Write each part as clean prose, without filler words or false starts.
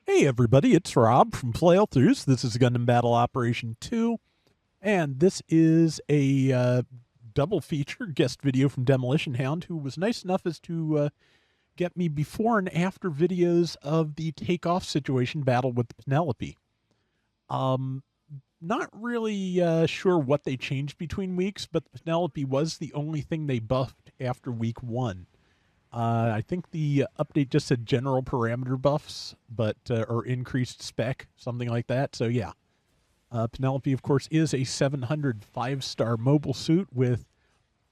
Hey everybody, it's Rob from Flailthroughs. This is Gundam Battle Operation 2, and this is a double feature guest video from Demolition Hound, who was nice enough as to get me before and after videos of the takeoff situation battle with Penelope. Um, Not really sure what they changed between weeks, but Penelope was the only thing they buffed after week 1. I think the update just said general parameter buffs, but or increased spec, something like that. So yeah, Penelope, of course, is a 700 5-star mobile suit with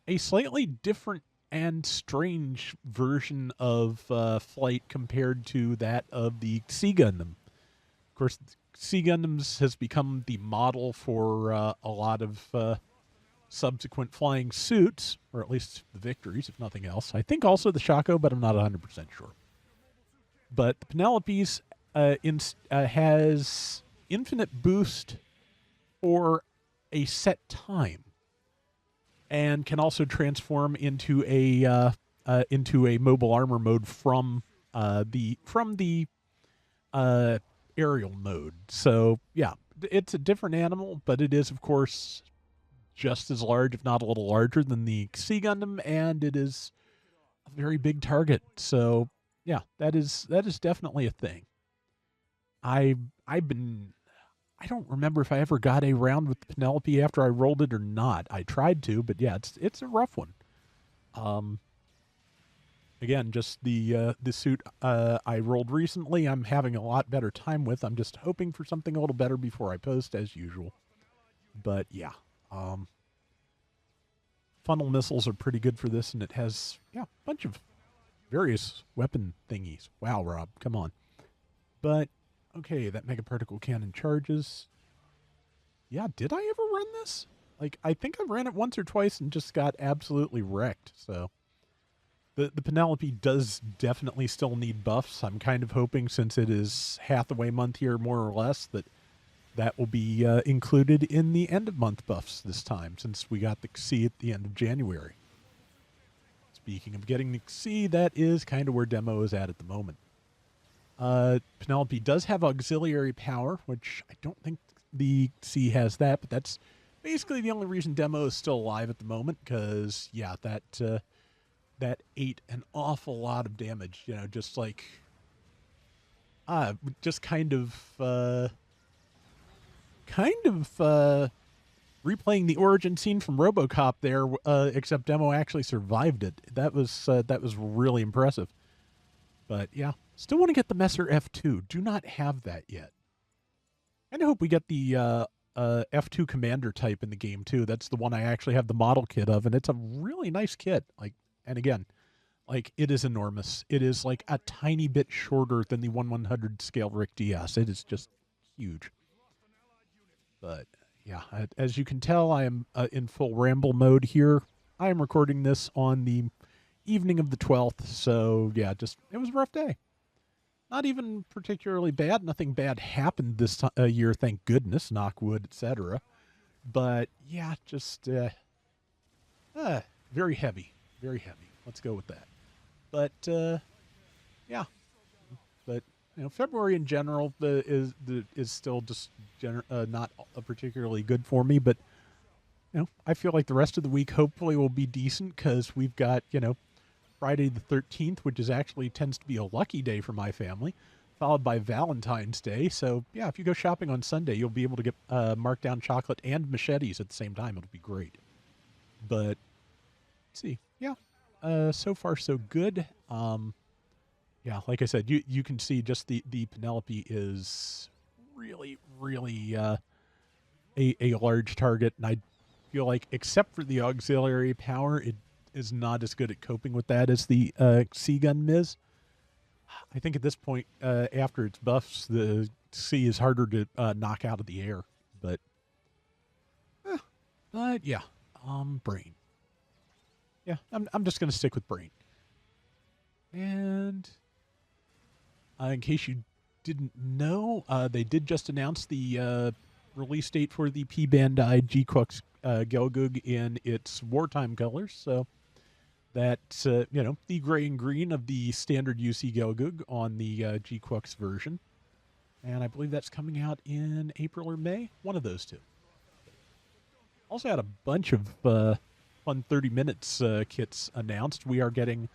a slightly different and strange version of flight compared to that of the Sea Gundam. Of course, Sea Gundams has become the model for a lot of subsequent flying suits, or at least the victories, if nothing else. I think also the Shaco, but I'm not 100% sure. But the Penelope's has infinite boost for a set time, and can also transform into a mobile armor mode from the uh, aerial mode. So yeah, it's a different animal, but it is of course just as large, if not a little larger, than the Sea Gundam, and it is a very big target. So yeah, that is definitely a thing. I I've been I don't remember if I ever got a round with Penelope after I rolled it or not. I tried to, but yeah, it's a rough one. Um, Again, just the suit I rolled recently, I'm having a lot better time with. I'm just hoping for something a little better before I post, as usual. But yeah, um, funnel missiles are pretty good for this, and it has a bunch of various weapon thingies. Wow, Rob, come on. But okay, that mega particle cannon charges. Yeah, did I ever run this? Like, I think I ran it once or twice and just got absolutely wrecked. So the Penelope does definitely still need buffs. I'm kind of hoping, since it is Hathaway month here, more or less, that will be included in the end of month buffs this time, since we got the C at the end of January. Speaking of getting the C, that is kind of where demo is at the moment. Penelope does have auxiliary power, which I don't think the C has that, but that's basically the only reason demo is still alive at the moment, because yeah, that ate an awful lot of damage. You know, just like just kind of replaying the origin scene from RoboCop there, except demo actually survived it. That was really impressive. But yeah, still want to get the Messer F2. Do not have that yet. And I hope we get the F2 Commander type in the game too. That's the one I actually have the model kit of, and it's a really nice kit. Like, and again, like, it is enormous. It is like a tiny bit shorter than the 1/100 scale Rick DS. It is just huge. But yeah, as you can tell, I am in full ramble mode here. I am recording this on the evening of the 12th, so yeah, just it was a rough day. Not even particularly bad. Nothing bad happened this year, thank goodness, knock wood, etc. But yeah, just very heavy, very heavy. Let's go with that. But yeah, but February in general is still just not particularly good for me. But I feel like the rest of the week hopefully will be decent, because we've got Friday the 13th, which is actually tends to be a lucky day for my family, followed by Valentine's Day. So yeah, if you go shopping on Sunday, you'll be able to get markdown chocolate and machetes at the same time. It'll be great. But let's see, yeah, so far so good. Yeah, like I said, you can see just the Penelope is really a large target, and I feel like, except for the auxiliary power, it is not as good at coping with that as the Sea Gun is. I think at this point, after its buffs, the C is harder to knock out of the air. But, yeah, brain. Yeah, I'm just gonna stick with brain. And in case you didn't know, they did just announce the release date for the P Bandai G-Quux Gelgug in its wartime colors. So that's the gray and green of the standard UC Gelgug on the G-Quux version. And I believe that's coming out in April or May. One of those two. Also had a bunch of fun 30 minutes kits announced. We are getting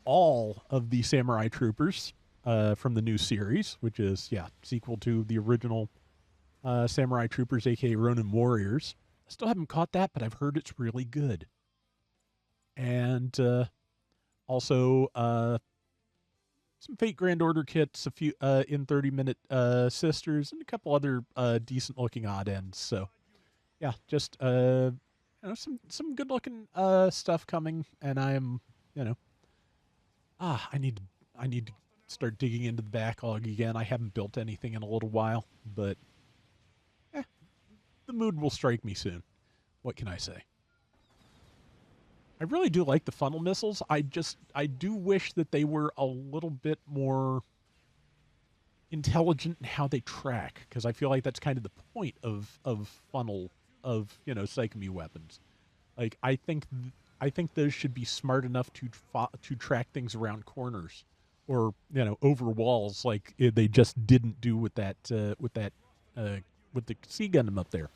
all of the Samurai Troopers from the new series, which is, yeah, sequel to the original Samurai Troopers, aka Ronin Warriors. I still haven't caught that, but I've heard it's really good. And also some Fate Grand Order kits, a few in 30-minute sisters, and a couple other decent looking odd ends. So yeah, just some good looking stuff coming, and I'm I need to start digging into the backlog again. I haven't built anything in a little while, but the mood will strike me soon. What can I say? I really do like the funnel missiles. I do wish that they were a little bit more intelligent in how they track, because I feel like that's kind of the point of funnel of Psychomu weapons. Like I think those should be smart enough to track things around corners or over walls, like they just didn't do with that with the Sea Gundam up there.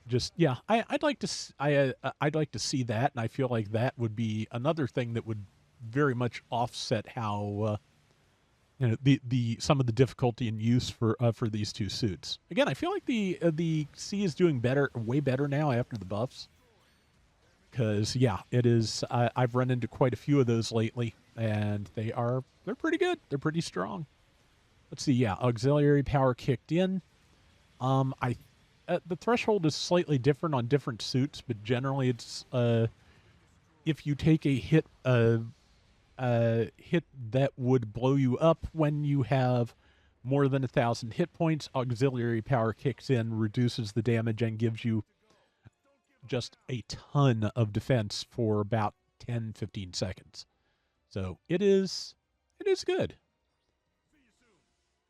Just yeah, I'd like to I'd like to see that, and I feel like that would be another thing that would very much offset how the some of the difficulty in use for these two suits. Again, I feel like the C is doing better, way better now after the buffs. Because yeah, it is. I've run into quite a few of those lately, and they're pretty good. They're pretty strong. Let's see. Yeah, auxiliary power kicked in. I the threshold is slightly different on different suits, but generally it's if you take a hit hit that would blow you up when you have more than 1,000 hit points, auxiliary power kicks in, reduces the damage, and gives you just a ton of defense for about 10-15 seconds. So it is good.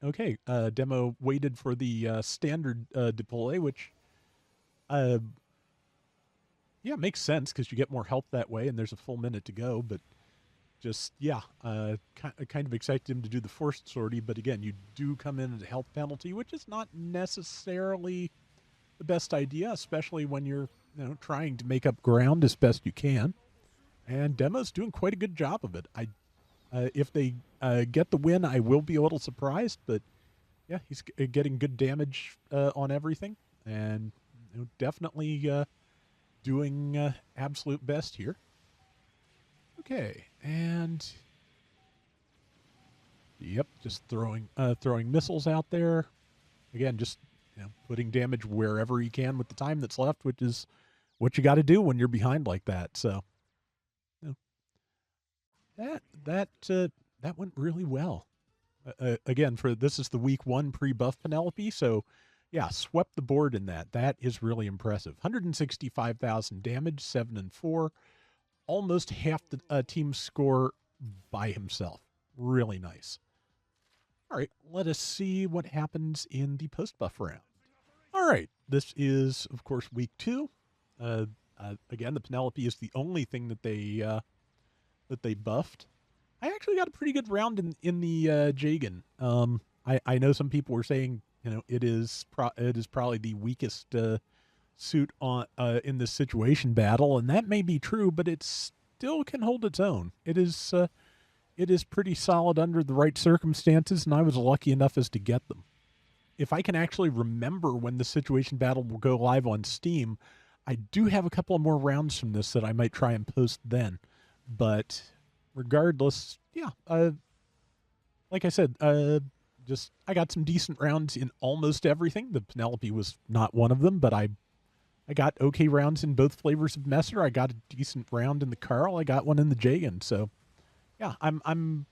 Okay, demo waited for the standard deploy, which yeah, makes sense because you get more health that way, and there's a full minute to go. But just yeah, kind of expected him to do the forced sortie, but again, you do come in at a health penalty, which is not necessarily the best idea, especially when you're trying to make up ground as best you can. And Demo's doing quite a good job of it. If they get the win, I will be a little surprised, but yeah, he's getting good damage on everything, and definitely doing absolute best here. Okay, and yep, just throwing missiles out there. Again, just putting damage wherever he can with the time that's left, which is what you got to do when you're behind like that. So that went really well. Again, for this is the week 1 pre-buff Penelope, so yeah, swept the board in that. That is really impressive. 165,000 damage, 7 and 4, almost half the team score by himself. Really nice. All right, let us see what happens in the post-buff round. All right, this is of course week 2. Again, the Penelope is the only thing that they buffed. I actually got a pretty good round in the Jagan. I know some people were saying it is probably the weakest suit on in this situation battle, and that may be true, but it still can hold its own. It is pretty solid under the right circumstances, and I was lucky enough as to get them. If I can actually remember when the situation battle will go live on Steam, I do have a couple of more rounds from this that I might try and post then. But regardless, yeah, like I said, just I got some decent rounds in almost everything. The Penelope was not one of them, but I got okay rounds in both flavors of Messer. I got a decent round in the Carl. I got one in the Jagan. So yeah, I'm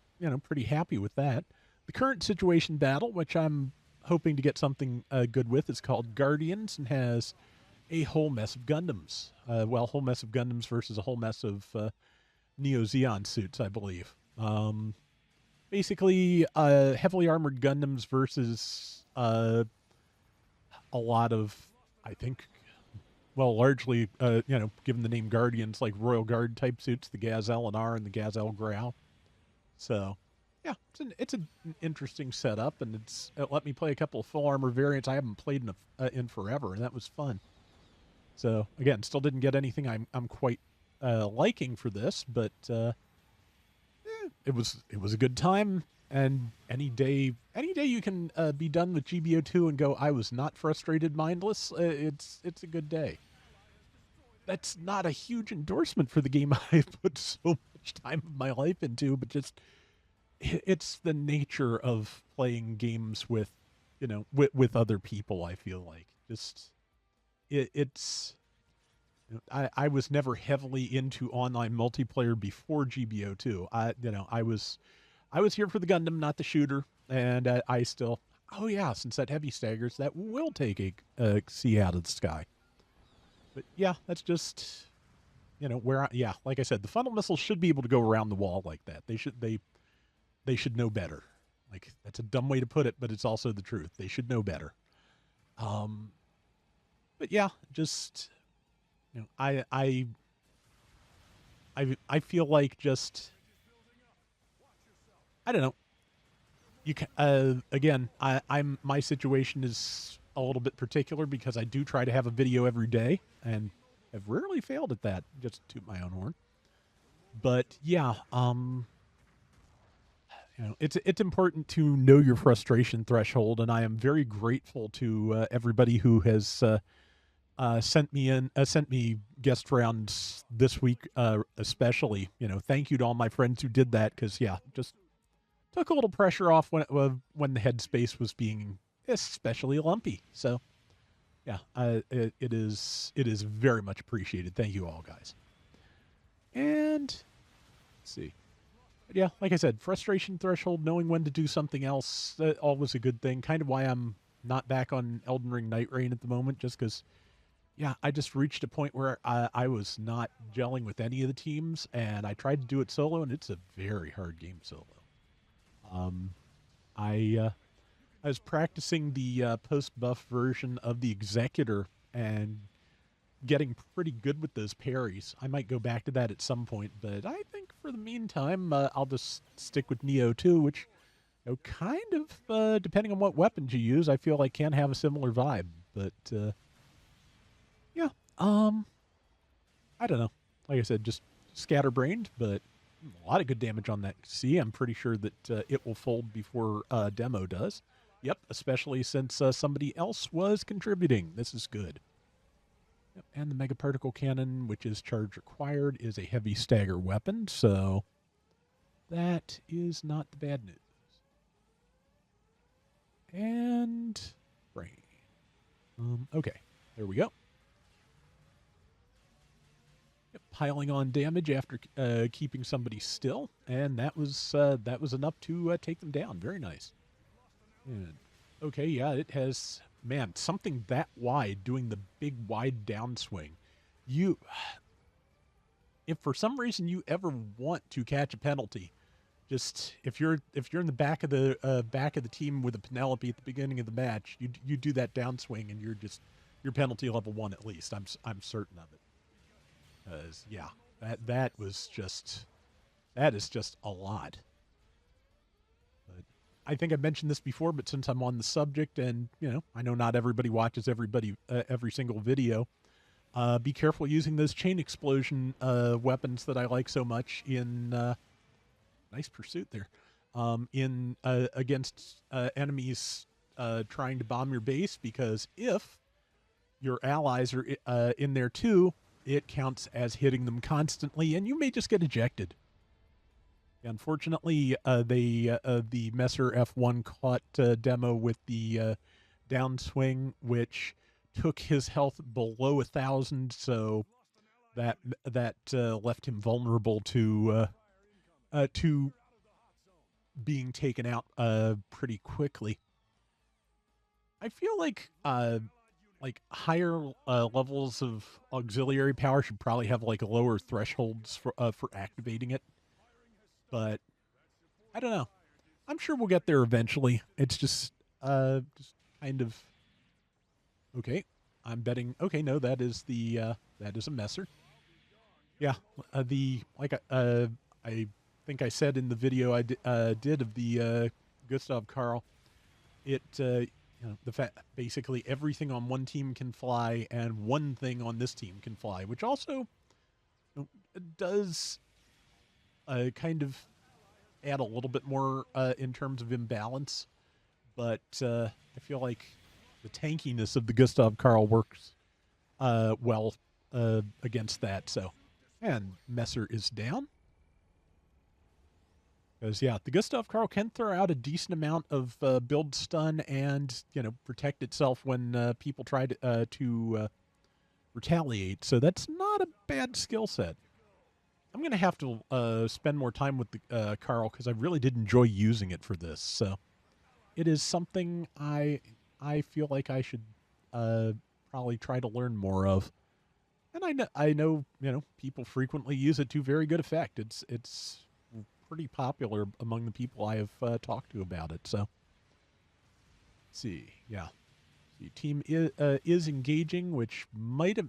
pretty happy with that. The current situation battle, which I'm hoping to get something good with, is called Guardians and has a whole mess of Gundams. Whole mess of Gundams versus a whole mess of Neo Zeon suits, I believe. Basically, heavily armored Gundams versus a lot of, I think, largely, given the name Guardians, like Royal Guard type suits, the Gazelle and R and the Gazelle Grau. So, yeah, it's an interesting setup, and it let me play a couple of full armor variants I haven't played in forever, and that was fun. So again, still didn't get anything I'm quite liking for this, but it was a good time. And any day you can be done with GBO2 and go, I was not frustrated, mindless. It's a good day. That's not a huge endorsement for the game I put so much time of my life into, but just it's the nature of playing games with, with other people. I feel like just it's I was never heavily into online multiplayer before GBO2. I was here for the Gundam, not the shooter, and I still. Oh yeah, since that heavy staggers, that will take a C out of the sky. But yeah, that's just yeah, like I said, the funnel missiles should be able to go around the wall like that. They should know better. Like that's a dumb way to put it, but it's also the truth. They should know better. Um, but yeah, just I feel like just I don't know. You can again, my situation is a little bit particular because I do try to have a video every day and have rarely failed at that. Just to toot my own horn. But yeah, it's important to know your frustration threshold, and I am very grateful to everybody who has sent me guest rounds this week, especially. Thank you to all my friends who did that because yeah, just took a little pressure off when the headspace was being especially lumpy. So yeah, it is very much appreciated. Thank you all, guys. And let's see. But yeah, like I said, frustration threshold, knowing when to do something else, always a good thing. Kind of why I'm not back on Elden Ring Night Rain at the moment, just because, yeah, I just reached a point where I was not gelling with any of the teams, and I tried to do it solo, and it's a very hard game solo. Um, I was practicing the post buff version of the Executor and getting pretty good with those parries. I might go back to that at some point, but I think for the meantime, I'll just stick with Neo 2, which, kind of, depending on what weapons you use, I feel like can have a similar vibe. But, yeah, I don't know. Like I said, just scatterbrained, but a lot of good damage on that C. I'm pretty sure that it will fold before demo does. Yep, especially since somebody else was contributing. This is good. Yep, and the Mega Particle Cannon, which is charge required, is a heavy stagger weapon, so that is not the bad news. And brain. Okay, there we go. Yep, piling on damage after keeping somebody still, and that was enough to take them down. Very nice. And, okay, yeah, it has, man, something that wide doing the big wide downswing. If for some reason you ever want to catch a penalty, just if you're in the back of the team with a Penelope at the beginning of the match, you do that downswing and you're penalty level 1 at least. I'm certain of it. Because yeah, that is just a lot. But I think I've mentioned this before, but since I'm on the subject, and I know not everybody watches every single video. Be careful using those chain explosion weapons that I like so much in nice pursuit there. In against enemies trying to bomb your base, because if your allies are in there too, it counts as hitting them constantly, and you may just get ejected. Unfortunately, the Messer F1 caught Demo with the downswing, which took his health below 1,000, so that left him vulnerable to being taken out pretty quickly. I feel like higher levels of auxiliary power should probably have like lower thresholds for activating it, but I don't know. I'm sure we'll get there eventually. It's just kind of okay. I'm betting. Okay, no, that is that is a messer. Yeah, I think I said in the video I did of the Gustav Karl, it the fact basically everything on one team can fly and one thing on this team can fly, which also does kind of add a little bit more in terms of imbalance. But I feel like the tankiness of the Gustav Karl works well against that. So, and Messer is down. Because yeah, the Gustav Karl can throw out a decent amount of build stun and protect itself when people try to retaliate. So that's not a bad skill set. I'm gonna have to spend more time with the Karl because I really did enjoy using it for this. So it is something I feel like I should probably try to learn more of. And I know people frequently use it to very good effect. It's pretty popular among the people I have talked to about it. So, let's see, yeah, the team is engaging, which might have,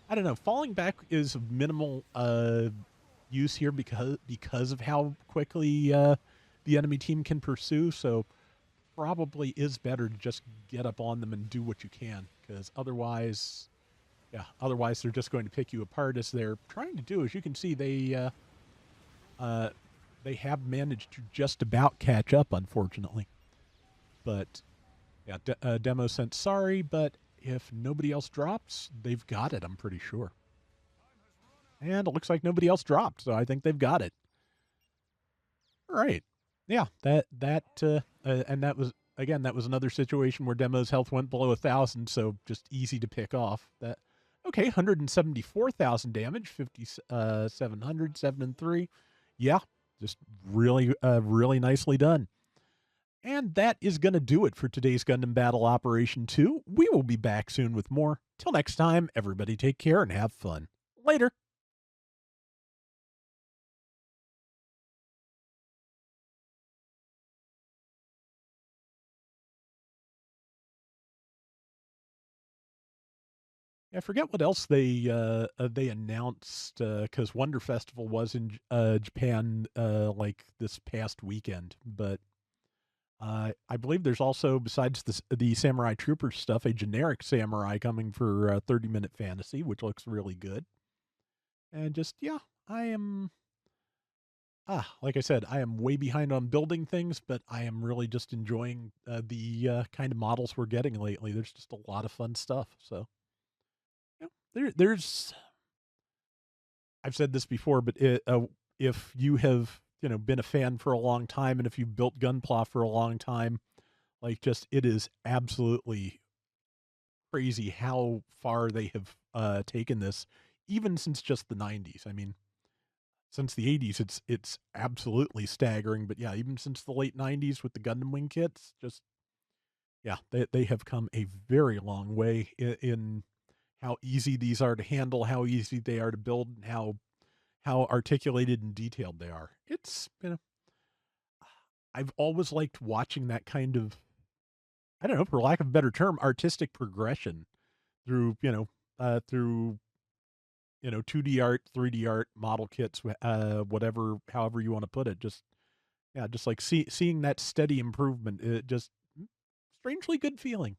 I don't know, falling back is of minimal use here because of how quickly the enemy team can pursue. So, probably is better to just get up on them and do what you can, because otherwise, yeah, otherwise they're just going to pick you apart as they're trying to do. As you can see, they have managed to just about catch up, unfortunately. But yeah, Demo sent sorry, but if nobody else drops, they've got it, I'm pretty sure. And it looks like nobody else dropped, so I think they've got it. All right. Yeah, and that was, again, that was another situation where Demo's health went below 1,000, so just easy to pick off. That okay, 174,000 damage, 5,700, 7 and 3. Yeah, just really nicely done. And that is going to do it for today's Gundam Battle Operation 2. We will be back soon with more. Till next time, everybody take care and have fun. Later. I forget what else they announced because Wonder Festival was in Japan like this past weekend, but I believe there's also, besides the Samurai Troopers stuff, a generic Samurai coming for 30-minute fantasy, which looks really good. And just yeah, I am like I said, I am way behind on building things, but I am really just enjoying the kind of models we're getting lately. There's just a lot of fun stuff. So there's I've said this before, but if you have been a fan for a long time, and if you've built Gunpla for a long time, like just it is absolutely crazy how far they have taken this, even since just the '90s. I mean, since the '80s, it's absolutely staggering. But yeah, even since the late '90s with the Gundam Wing kits, just yeah, they have come a very long way in how easy these are to handle, how easy they are to build, and how articulated and detailed they are. It's I've always liked watching that kind of, I don't know, for lack of a better term, artistic progression through through 2D art, 3D art, model kits, whatever, however you want to put it. Just yeah, just like seeing that steady improvement. It just strangely good feeling.